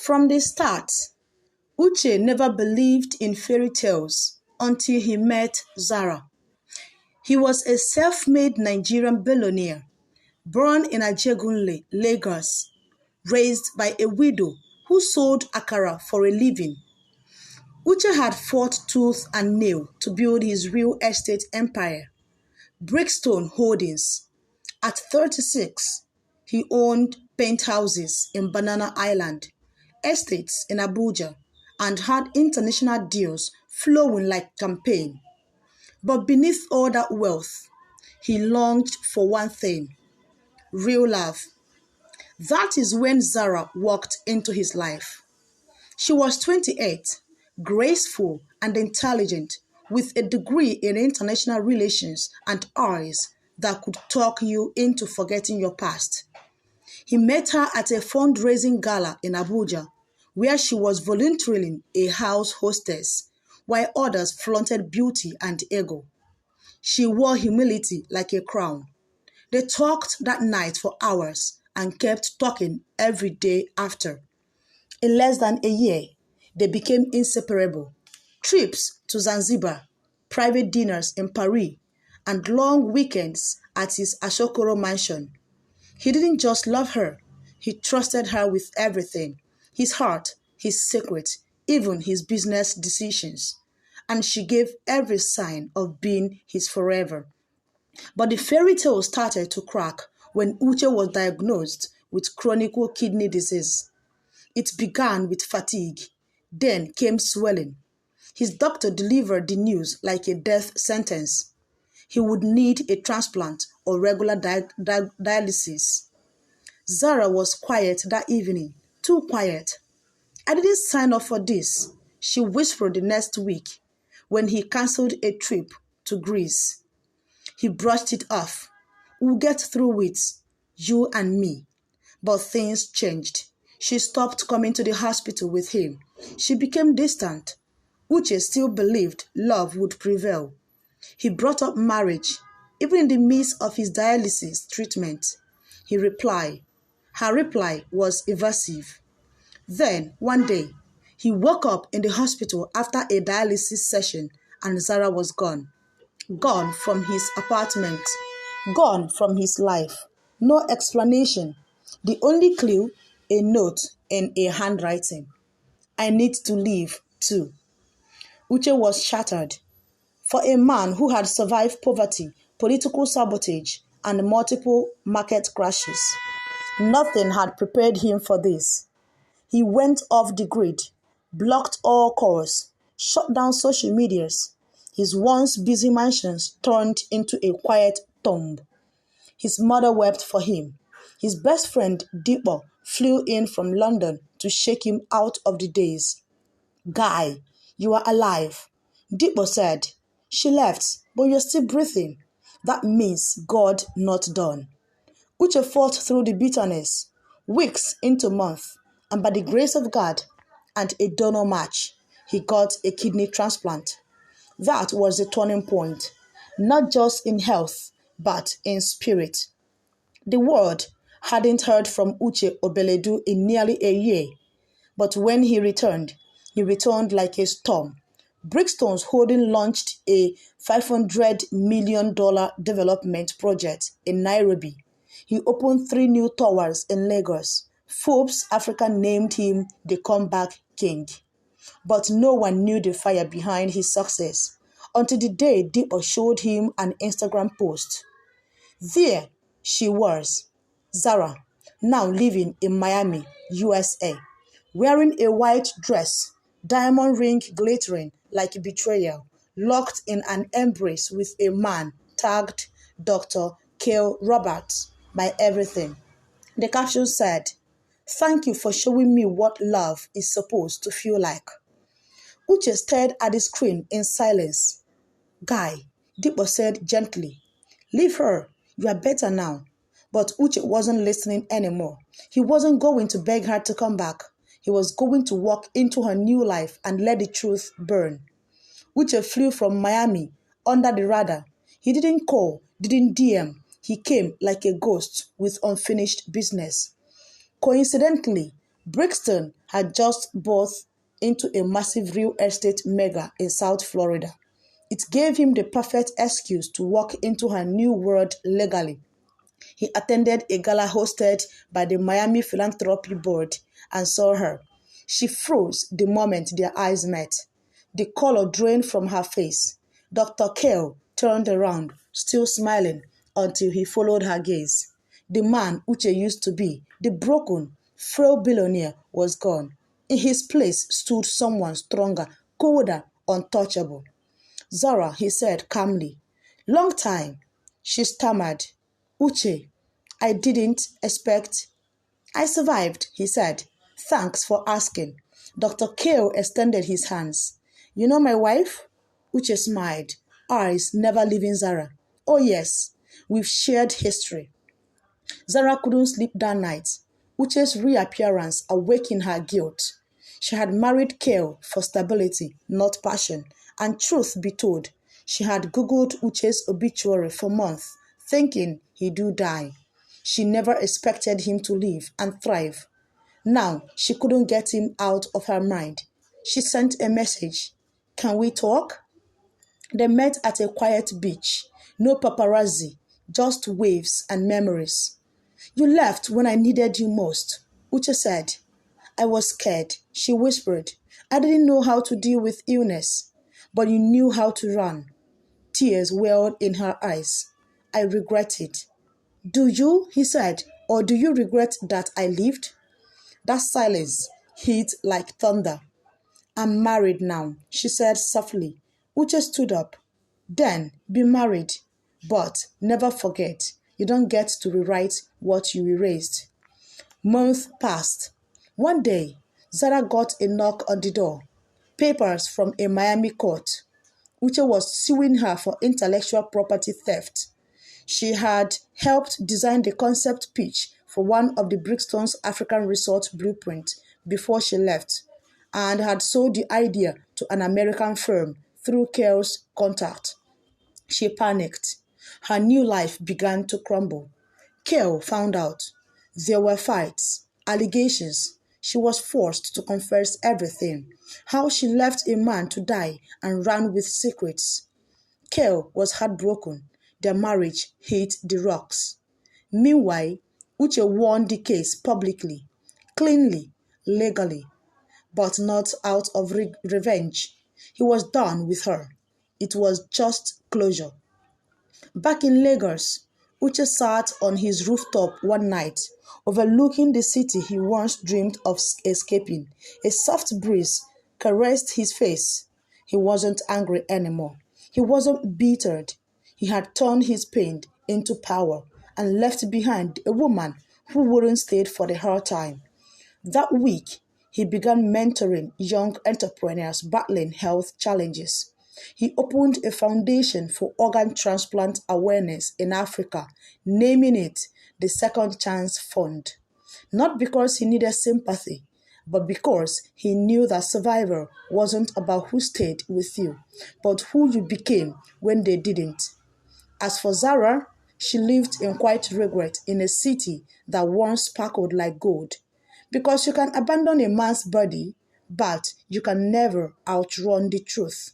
From the start, Uche never believed in fairy tales until he met Zara. He was a self-made Nigerian billionaire, born in Ajegunle, Lagos, raised by a widow who sold akara for a living. Uche had fought tooth and nail to build his real estate empire, Brickstone Holdings. At 36, he owned penthouses in Banana Island, estates in Abuja, and had international deals flowing like champagne. But beneath all that wealth, he longed for one thing: real love. That is when Zara walked into his life. She was 28, graceful and intelligent, with a degree in international relations and eyes that could talk you into forgetting your past. He met her at a fundraising gala in Abuja, where she was volunteering a house hostess, while others flaunted beauty and ego. She wore humility like a crown. They talked that night for hours and kept talking every day after. In less than a year, they became inseparable. Trips to Zanzibar, private dinners in Paris, and long weekends at his Ashokoro mansion. He didn't just love her, he trusted her with everything: his heart, his secret, even his business decisions. And she gave every sign of being his forever. But the fairy tale started to crack when Uche was diagnosed with chronic kidney disease. It began with fatigue, then came swelling. His doctor delivered the news like a death sentence. He would need a transplant or regular dialysis. Zara was quiet that evening, too quiet. "I didn't sign up for this," she whispered the next week when he cancelled a trip to Greece. He brushed it off. "We'll get through it, you and me." But things changed. She stopped coming to the hospital with him. She became distant. Uche still believed love would prevail. He brought up marriage, even in the midst of his dialysis treatment. Her reply was evasive. Then, one day, he woke up in the hospital after a dialysis session and Zara was gone. Gone from his apartment. Gone from his life. No explanation. The only clue, a note in a handwriting. "I need to leave, too." Uche was shattered. For a man who had survived poverty, political sabotage, and multiple market crashes, nothing had prepared him for this. He went off the grid, blocked all calls, shut down social medias. His once busy mansions turned into a quiet tomb. His mother wept for him. His best friend, Dipo, flew in from London to shake him out of the daze. "Guy, you are alive," Dipo said. "She left, but you're still breathing. That means God not done." Uche fought through the bitterness, weeks into months, and by the grace of God and a donor match, he got a kidney transplant. That was the turning point, not just in health, but in spirit. The world hadn't heard from Uche Obeledu in nearly a year, but when he returned like a storm. Brickstone's Holding launched a $500 million development project in Nairobi. He opened 3 new towers in Lagos. Forbes Africa named him the comeback king. But no one knew the fire behind his success until the day Dipo showed him an Instagram post. There she was, Zara, now living in Miami, USA, wearing a white dress, diamond ring glittering like betrayal, locked in an embrace with a man tagged Dr. Cale Roberts, my everything. The caption said, "Thank you for showing me what love is supposed to feel like." Uche stared at the screen in silence. "Guy," Dipo said gently, "leave her. You are better now." But Uche wasn't listening anymore. He wasn't going to beg her to come back. He was going to walk into her new life and let the truth burn. Uche flew from Miami under the radar. He didn't call, didn't DM. He came like a ghost with unfinished business. Coincidentally, Brixton had just bought into a massive real estate mega in South Florida. It gave him the perfect excuse to walk into her new world legally. He attended a gala hosted by the Miami Philanthropy Board and saw her. She froze the moment their eyes met. The color drained from her face. Dr. Kale turned around, still smiling, until he followed her gaze. The man Uche used to be, the broken, frail billionaire, was gone. In his place stood someone stronger, colder, untouchable. Zara, he said calmly. Long time. She stammered. Uche, I didn't expect. I survived, he said. Thanks for asking. Dr. Kale extended his hands. You know my wife? Uche smiled, eyes never leaving Zara. Oh yes, we've shared history. Zara couldn't sleep that night. Uche's reappearance awakened her guilt. She had married Kale for stability, not passion. And truth be told, she had Googled Uche's obituary for months, thinking he do die. She never expected him to live and thrive. Now she couldn't get him out of her mind. She sent a message. Can we talk? They met at a quiet beach. No paparazzi, just waves and memories. You left when I needed you most, Uche said. I was scared, she whispered. I didn't know how to deal with illness, but you knew how to run. Tears welled in her eyes. I regret it. Do you, he said, or do you regret that I lived? That silence hit like thunder. I'm married now, she said softly. Uche stood up. Then be married. But never forget, you don't get to rewrite what you erased. Months passed. One day, Zara got a knock on the door. Papers from a Miami court. Uche was suing her for intellectual property theft. She had helped design the concept pitch for one of the Brixton's African resort blueprint before she left, and had sold the idea to an American firm through Kale's contact. She panicked. Her new life began to crumble. Kale found out. There were fights, allegations. She was forced to confess everything. How she left a man to die and ran with secrets. Kale was heartbroken. Their marriage hit the rocks. Meanwhile, Uche won the case publicly, cleanly, legally, but not out of revenge. He was done with her. It was just closure. Back in Lagos, Uche sat on his rooftop one night, overlooking the city he once dreamed of escaping. A soft breeze caressed his face. He wasn't angry anymore. He wasn't bittered. He had turned his pain into power and left behind a woman who wouldn't stay for the hard time. That week, he began mentoring young entrepreneurs battling health challenges. He opened a foundation for organ transplant awareness in Africa, naming it the Second Chance Fund. Not because he needed sympathy, but because he knew that survival wasn't about who stayed with you, but who you became when they didn't. As for Zara, she lived in quiet regret in a city that once sparkled like gold. Because you can abandon a man's body, but you can never outrun the truth.